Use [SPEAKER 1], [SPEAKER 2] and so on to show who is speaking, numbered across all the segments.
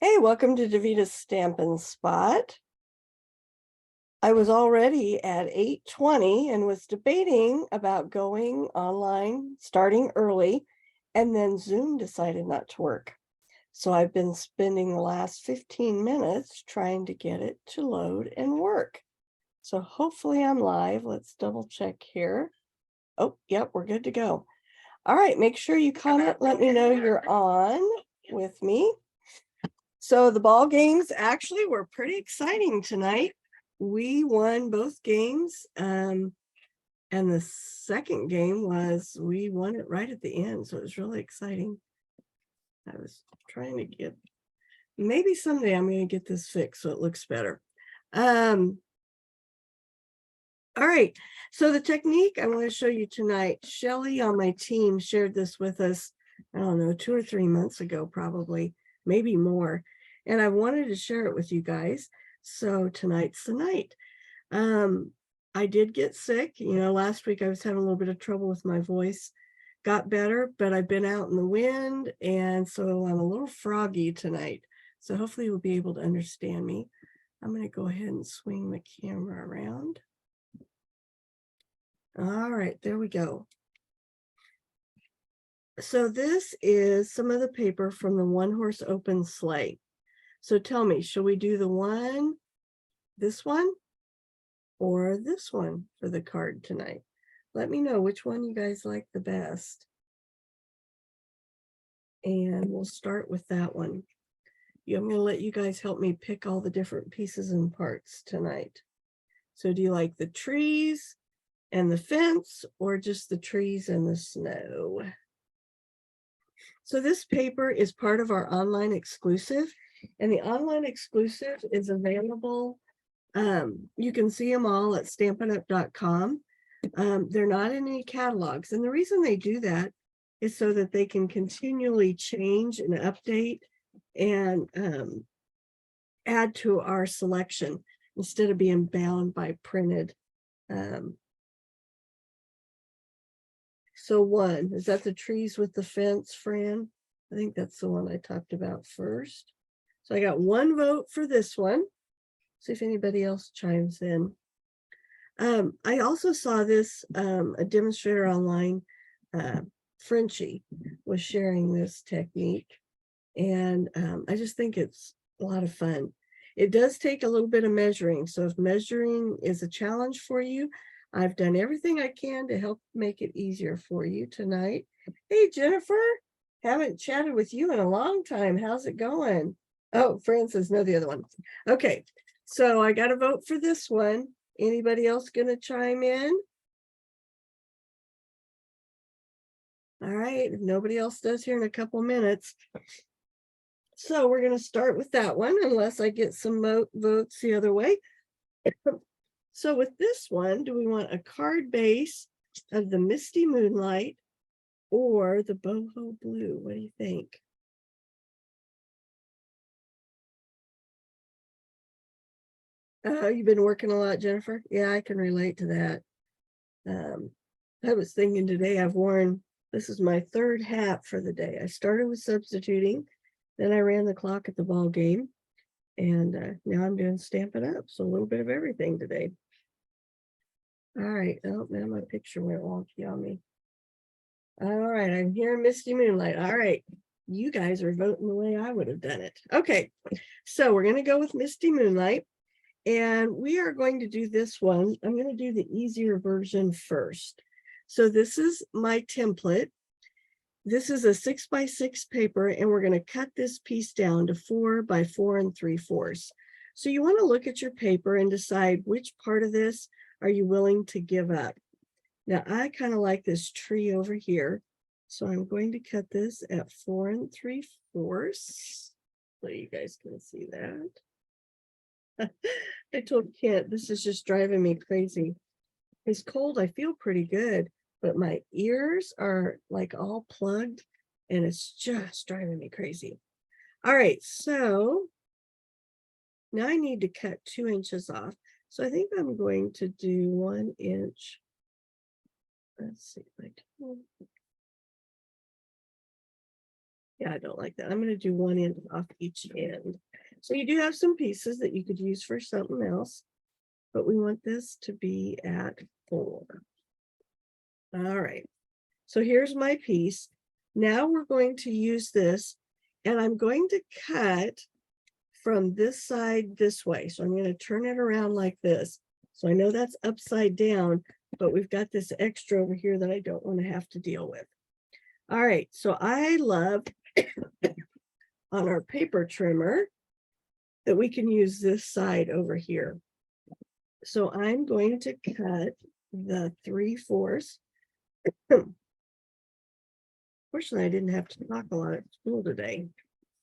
[SPEAKER 1] Hey, welcome to Davita's Stampin' Spot. I was already at 8:20 and was debating about going online, starting early, and then Zoom decided not to work. So I've been spending the last 15 minutes trying to get it to load and work. So hopefully I'm live. Let's double check here. Oh, yep, we're good to go. All right, make sure you comment, let me know you're on with me. So the ball games actually were pretty exciting tonight. We won both games. And the second game we won it right at the end. So it was really exciting. I was trying to maybe someday I'm going to get this fixed so it looks better. All right. So the technique I want to show you tonight, Shelly on my team shared this with us, I don't know, 2 or 3 months ago, probably, maybe more. And I wanted to share it with you guys. So tonight's the night. I did get sick. Last week I was having a little bit of trouble with my voice. Got better, but I've been out in the wind, and so I'm a little froggy tonight. So hopefully you'll be able to understand me. I'm going to go ahead and swing the camera around. All right, there we go. So this is some of the paper from the One Horse Open Sleigh. So tell me, shall we do this one, or this one for the card tonight? Let me know which one you guys like the best. And we'll start with that one. I'm going to let you guys help me pick all the different pieces and parts tonight. So do you like the trees and the fence, or just the trees and the snow? So this paper is part of our online exclusive, and the online exclusive is available. You can see them all at stampinup.com. They're not in any catalogs, and the reason they do that is so that they can continually change and update and add to our selection instead of being bound by printed. So one, is that the trees with the fence, Fran? I think that's the one I talked about first. So I got one vote for this one. See if anybody else chimes in. I also saw this, a demonstrator online, Frenchie was sharing this technique, and I just think it's a lot of fun. It does take a little bit of measuring, so if measuring is a challenge for you, I've done everything I can to help make it easier for you tonight. Hey, Jennifer, haven't chatted with you in a long time. How's it going? Oh, Francis, no, the other one. Okay, so I got a vote for this one. Anybody else going to chime in? All right, if nobody else does here in a couple minutes. So we're going to start with that one, unless I get some votes the other way. So with this one, do we want a card base of the Misty Moonlight or the Boho Blue? What do you think? You've been working a lot, Jennifer? Yeah, I can relate to that. I was thinking today this is my third hat for the day. I started with substituting, then I ran the clock at the ball game, and now I'm doing Stampin' Up. So a little bit of everything today. All right. Oh, now my picture went wonky on me. All right. I'm here in Misty Moonlight. All right. You guys are voting the way I would have done it. Okay. So we're going to go with Misty Moonlight. And we are going to do this one. I'm going to do the easier version first. So this is my template. This is a 6x6 paper, and we're going to cut this piece down to 4 by 4 3/4. So you want to look at your paper and decide which part of this are you willing to give up. Now I kind of like this tree over here, so I'm going to cut this at 4 3/4, so you guys can see that. I told Kent, this is just driving me crazy. It's cold, I feel pretty good, but my ears are like all plugged, and it's just driving me crazy. All right, so now I need to cut 2 inches off. So I think I'm going to do 1 inch. Let's see, Yeah, I don't like that. I'm going to do one end off each end. So you do have some pieces that you could use for something else, but we want this to be at 4. All right. So here's my piece. Now we're going to use this, and I'm going to cut from this side this way. So I'm going to turn it around like this. So I know that's upside down, but we've got this extra over here that I don't want to have to deal with. All right, so I love on our paper trimmer that we can use this side over here. So I'm going to cut the 3/4. Fortunately, I didn't have to talk a lot at school today.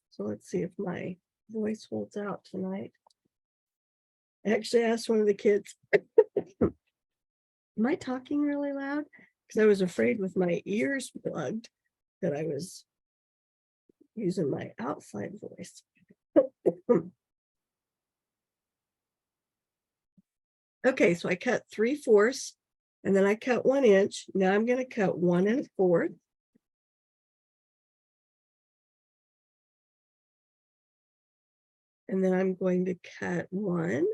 [SPEAKER 1] So let's see if my voice holds out tonight. I actually asked one of the kids, am I talking really loud? Because I was afraid with my ears plugged that I was using my outside voice. Okay, so I cut 3/4 and then I cut 1 inch. Now I'm going to cut 1 1/4. And then I'm going to cut 1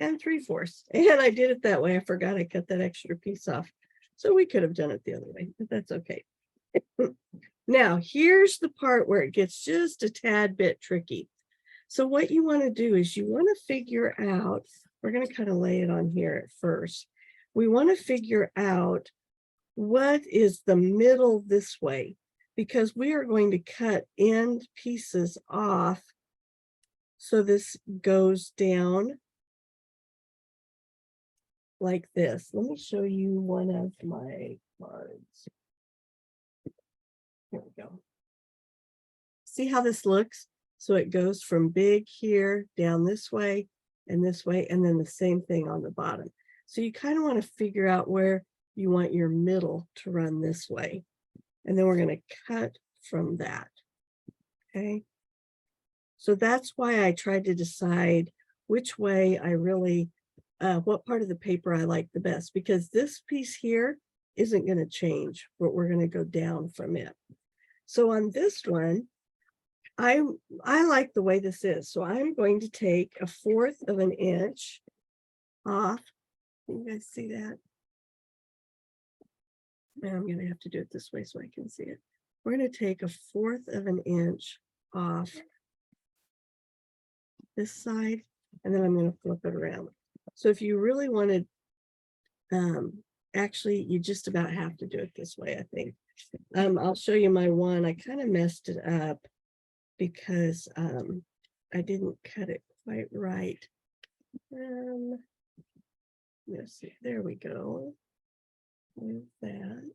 [SPEAKER 1] 3/4. And I did it that way. I forgot I cut that extra piece off. So we could have done it the other way, but that's okay. Now, here's the part where it gets just a tad bit tricky. So what you want to do is you want to figure out, we're going to kind of lay it on here at first. We want to figure out what is the middle this way, because we are going to cut end pieces off. So this goes down like this. Let me show you one of my cards. Here we go. See how this looks? So it goes from big here down this way, and then the same thing on the bottom. So you kind of want to figure out where you want your middle to run this way. And then we're going to cut from that. Okay. So that's why I tried to decide which way I really, what part of the paper I like the best, because this piece here isn't going to change, but we're going to go down from it. So on this one, I like the way this is. So I'm going to take 1/4 of an inch off. Can you guys see that? Now I'm going to have to do it this way so I can see it. We're going to take 1/4 of an inch off this side, and then I'm going to flip it around. So if you really wanted, actually, you just about have to do it this way, I think. I'll show you my one. I kind of messed it up because I didn't cut it quite right. Let's see, there we go. Move that.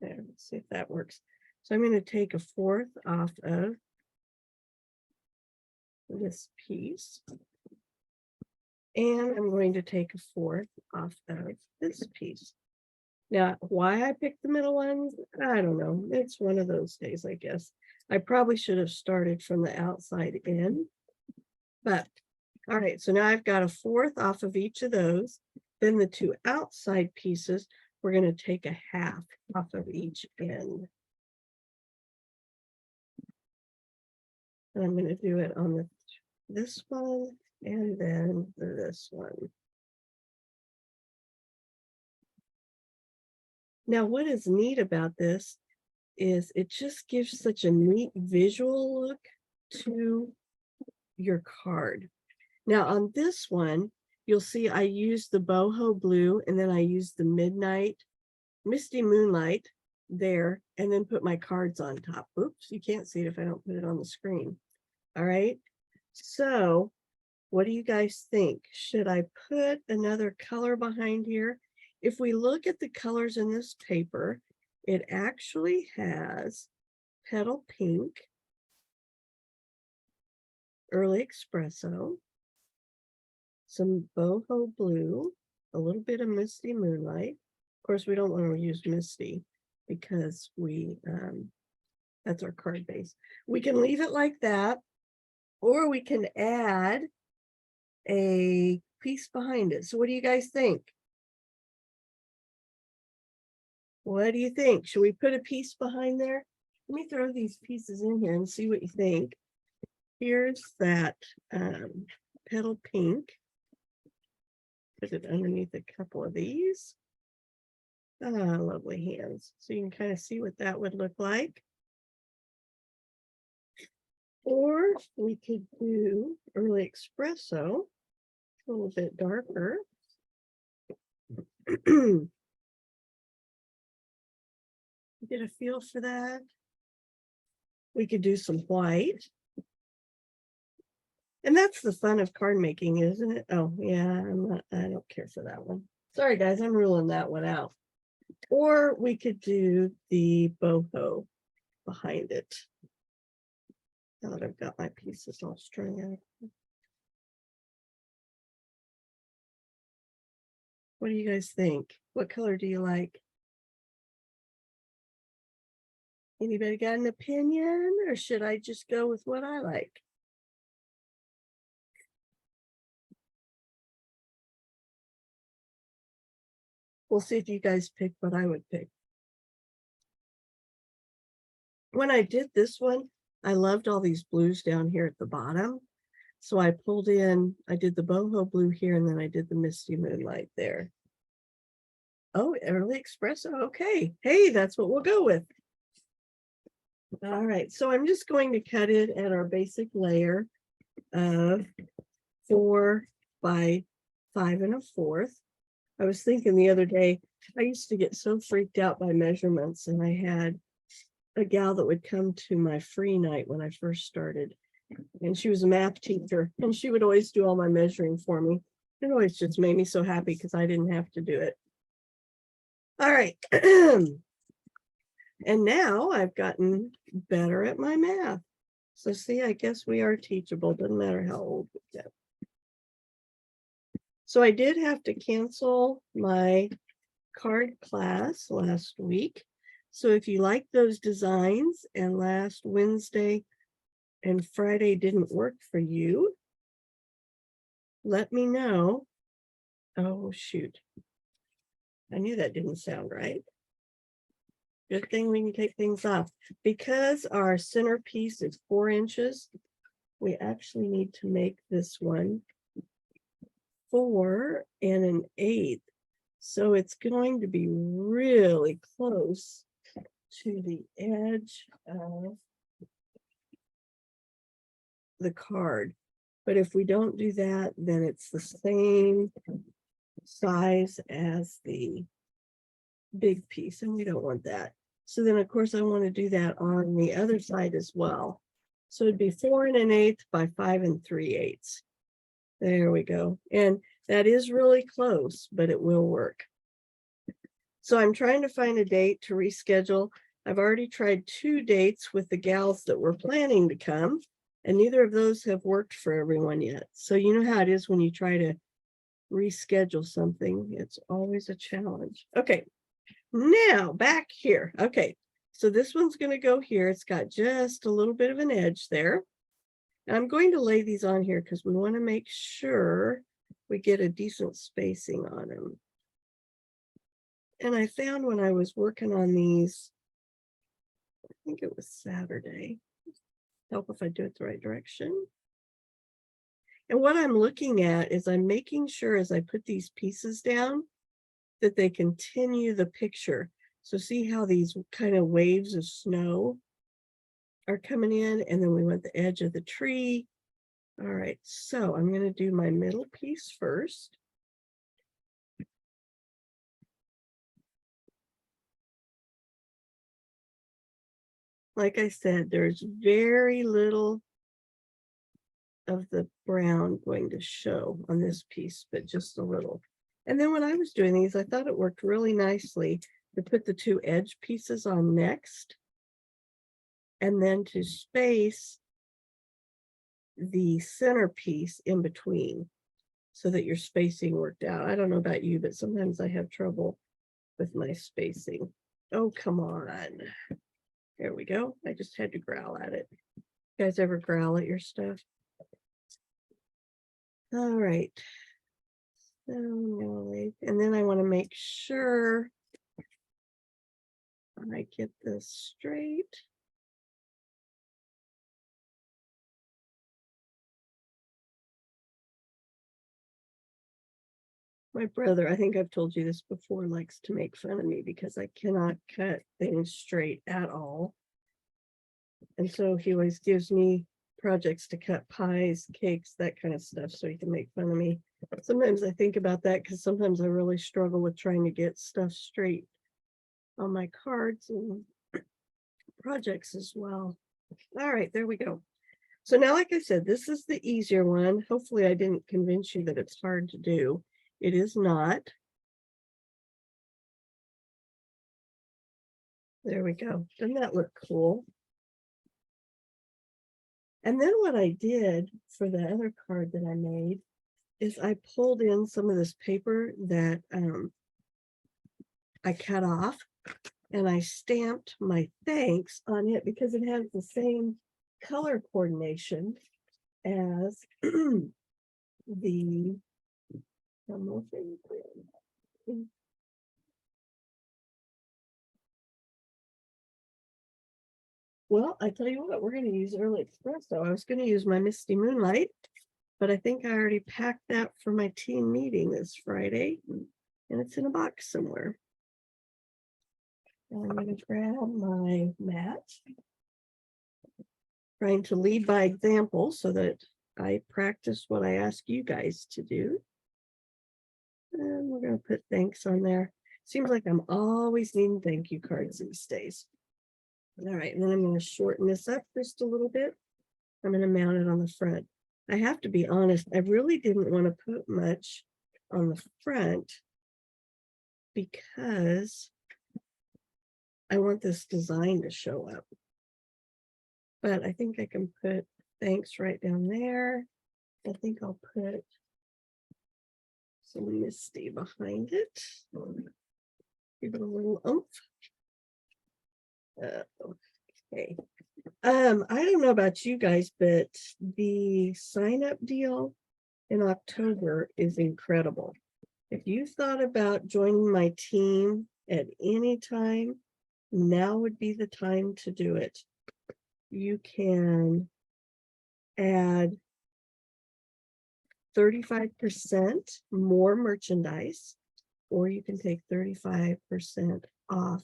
[SPEAKER 1] There, let's see if that works. So I'm going to take 1/4 off of this piece. And I'm going to take 1/4 off of this piece. Now, why I picked the middle ones, I don't know. It's one of those days, I guess. I probably should have started from the outside in. But, all right, so now I've got 1/4 off of each of those. Then the 2 outside pieces, we're going to take 1/2 off of each end. And I'm going to do it on this one and then this one. Now, what is neat about this is it just gives such a neat visual look to your card. Now, on this one, you'll see I used the boho blue, and then I used the misty moonlight there, and then put my cards on top. Oops, you can't see it if I don't put it on the screen. All right. So what do you guys think? Should I put another color behind here? If we look at the colors in this paper, it actually has petal pink, early espresso, some boho blue, a little bit of misty moonlight. Of course, we don't want to use misty because that's our card base. We can leave it like that, or we can add a piece behind it. So what do you guys think? What do you think? Should we put a piece behind there? Let me throw these pieces in here and see what you think. Here's that petal pink. Put it underneath a couple of these. Ah, lovely hands. So you can kind of see what that would look like. Or we could do early espresso, a little bit darker. Get a feel for that. We could do some white. And that's the fun of card making, isn't it? Oh, yeah, I don't care for that one. Sorry, guys, I'm ruling that one out. Or we could do the boho behind it. Now that I've got my pieces all strung out. What do you guys think? What color do you like? Anybody got an opinion, or should I just go with what I like? We'll see if you guys pick what I would pick. When I did this one, I loved all these blues down here at the bottom. So I pulled in, I did the boho blue here, and then I did the misty moonlight there. Oh, early espresso. Okay. Hey, that's what we'll go with. All right. So I'm just going to cut it at our basic layer of 4 by 5 1/4. I was thinking the other day, I used to get so freaked out by measurements, and I had a gal that would come to my free night when I first started, and she was a math teacher, and she would always do all my measuring for me. It always just made me so happy because I didn't have to do it. All right. And now I've gotten better at my math. So see, I guess we are teachable, doesn't matter how old we get. So I did have to cancel my card class last week. So if you like those designs and last Wednesday and Friday didn't work for you, let me know. Oh, shoot. I knew that didn't sound right. Good thing we can take things off. Because our centerpiece is 4 inches, we actually need to make this one 4 1/8. So it's going to be really close to the edge of the card. But if we don't do that, then it's the same size as the big piece, and we don't want that. So then, of course, I want to do that on the other side as well. So it'd be 4 1/8 by 5 3/8. There we go. And that is really close, but it will work. So I'm trying to find a date to reschedule. I've already tried 2 dates with the gals that were planning to come, and neither of those have worked for everyone yet. So you know how it is when you try to reschedule something, it's always a challenge. Okay, now back here. Okay, so this one's going to go here. It's got just a little bit of an edge there. And I'm going to lay these on here because we want to make sure we get a decent spacing on them. And I found when I was working on these, I think it was Saturday, help if I do it the right direction. And what I'm looking at is I'm making sure as I put these pieces down that they continue the picture. So see how these kind of waves of snow are coming in, and then we want the edge of the tree. All right, so I'm going to do my middle piece first. Like I said, there's very little of the brown going to show on this piece, but just a little. And then when I was doing these, I thought it worked really nicely to put the 2 edge pieces on next, and then to space the center piece in between so that your spacing worked out. I don't know about you, but sometimes I have trouble with my spacing. Oh, come on. There we go. I just had to growl at it. You guys ever growl at your stuff? All right. So, and then I want to make sure I get this straight. My brother, I think I've told you this before, likes to make fun of me because I cannot cut things straight at all. And so he always gives me projects to cut pies, cakes, that kind of stuff, so he can make fun of me. Sometimes I think about that because sometimes I really struggle with trying to get stuff straight on my cards and projects as well. All right, there we go. So now, like I said, this is the easier one. Hopefully I didn't convince you that it's hard to do. It is not. There we go. Doesn't that look cool? And then what I did for the other card that I made is I pulled in some of this paper that I cut off, and I stamped my thanks on it because it has the same color coordination as the well, I tell you what, we're going to use early espresso. I was going to use my Misty Moonlight, but I think I already packed that for my team meeting this Friday, and it's in a box somewhere. I'm going to grab my mat, trying to lead by example so that I practice what I ask you guys to do. And we're going to put thanks on there. Seems like I'm always needing thank you cards these days. All right, and then I'm going to shorten this up just a little bit. I'm going to mount it on the front. I have to be honest, I really didn't want to put much on the front because I want this design to show up. But I think I can put thanks right down there. I think I'll put some Misty behind it. Give it a little oomph. Okay. I don't know about you guys, but the sign up deal in October is incredible. If you thought about joining my team at any time, now would be the time to do it. You can add 35% more merchandise, or you can take 35% off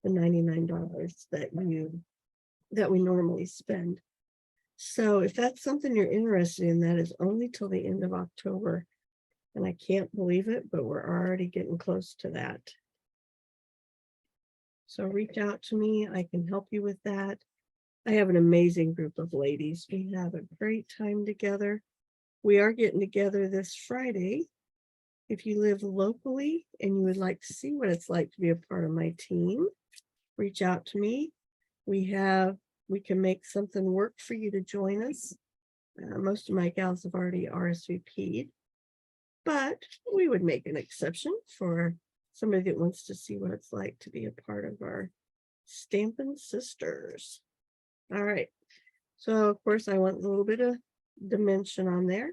[SPEAKER 1] the $99 that we normally spend. So if that's something you're interested in, that is only till the end of October. And I can't believe it, but we're already getting close to that. So reach out to me. I can help you with that. I have an amazing group of ladies. We have a great time together. We are getting together this Friday. If you live locally and you would like to see what it's like to be a part of my team, reach out to me. We can make something work for you to join us. Most of my gals have already RSVP'd, but we would make an exception for somebody that wants to see what it's like to be a part of our Stampin' Sisters. All right. So of course I want a little bit of dimension on there.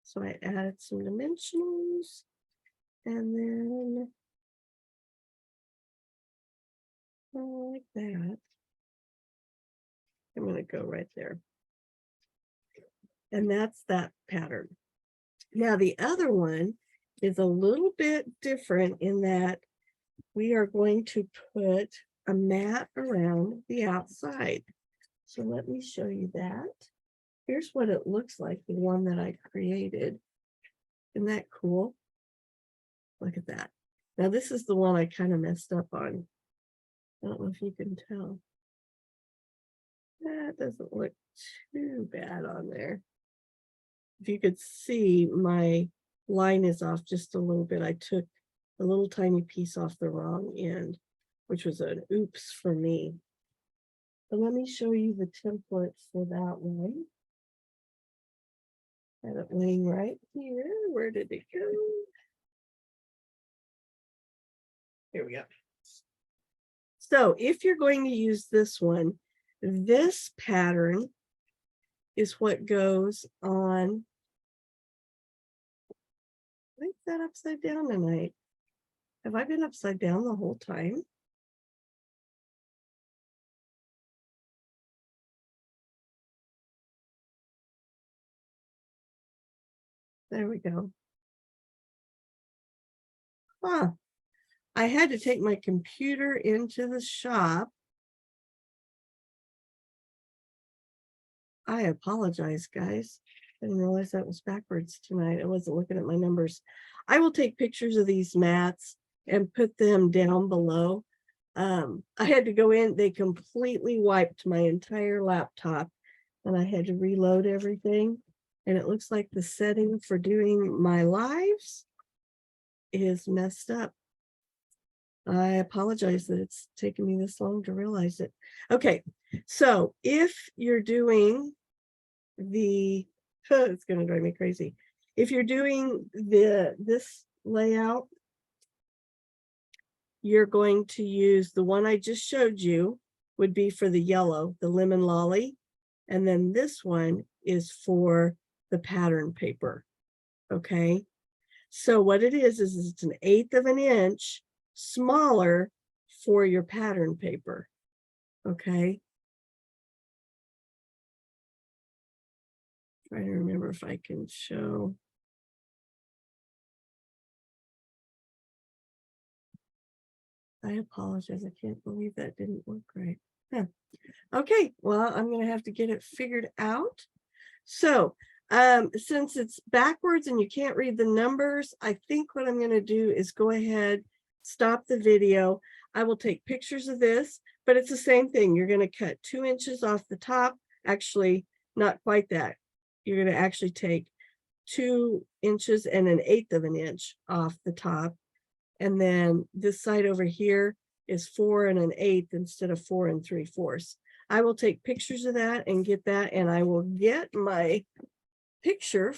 [SPEAKER 1] So I added some dimensionals, and then like that. I'm going to go right there. And that's that pattern. Now the other one is a little bit different in that we are going to put a mat around the outside. So let me show you that. Here's what it looks like, the one that I created. Isn't that cool? Look at that. Now this is the one I kind of messed up on. I don't know if you can tell. That doesn't look too bad on there. If you could see, my line is off just a little bit. I took a little tiny piece off the wrong end, which was an oops for me. But let me show you the template for that one. I have it laying right here. Where did it go? Here we go. So if you're going to use this one, this pattern is what goes on. I think that upside down tonight. Have I been upside down the whole time? There we go. Huh. I had to take my computer into the shop. I apologize, guys. I didn't realize that was backwards tonight. I wasn't looking at my numbers. I will take pictures of these mats and put them down below. I had to go in, they completely wiped my entire laptop and I had to reload everything. And it looks like the setting for doing my lives is messed up. I apologize that it's taken me this long to realize it. Okay, so if you're doing the, it's going to drive me crazy. If you're doing this layout, you're going to use the one I just showed you would be for the yellow, the lemon lolly. And then this one is for the pattern paper. Okay. So what it is it's an 1/8 of an inch smaller for your pattern paper. Okay. Trying to remember if I can show. I apologize. I can't believe that didn't work right. Huh. Okay, well, I'm going to have to get it figured out. So since it's backwards and you can't read the numbers, I think what I'm going to do is go ahead, stop the video. I will take pictures of this, but it's the same thing. You're going to cut 2 inches off the top. Actually, not quite that. You're going to actually take 2 inches and an 1/8 of an inch off the top. And then this side over here is 4 and an 1/8 instead of 4 3/4. I will take pictures of that and get that, and I will get my picture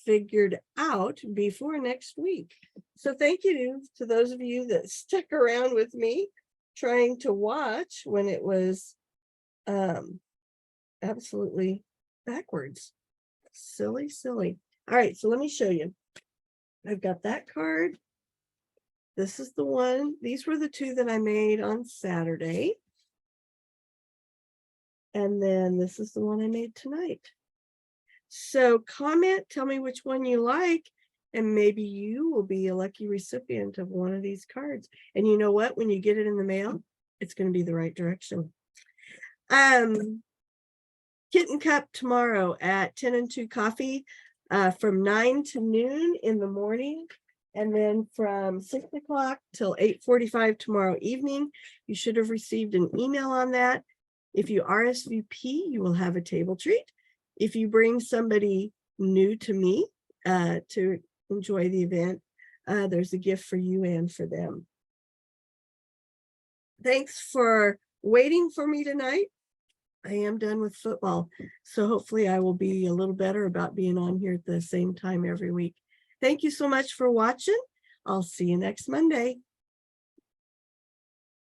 [SPEAKER 1] figured out before next week. So thank you to those of you that stuck around with me trying to watch when it was absolutely backwards. Silly, silly. All right, so let me show you. I've got that card. This is the one. These were the 2 that I made on Saturday. And then this is the one I made tonight. So comment, tell me which one you like, and maybe you will be a lucky recipient of one of these cards. And you know what? When you get it in the mail, it's going to be the right direction. Kitten Cup tomorrow at 10 and 2 coffee from 9 to noon in the morning. And then from 6 o'clock till 8:45 tomorrow evening. You should have received an email on that. If you RSVP, you will have a table treat. If you bring somebody new to me to enjoy the event, there's a gift for you and for them. Thanks for waiting for me tonight. I am done with football, so hopefully I will be a little better about being on here at the same time every week. Thank you so much for watching. I'll see you next Monday.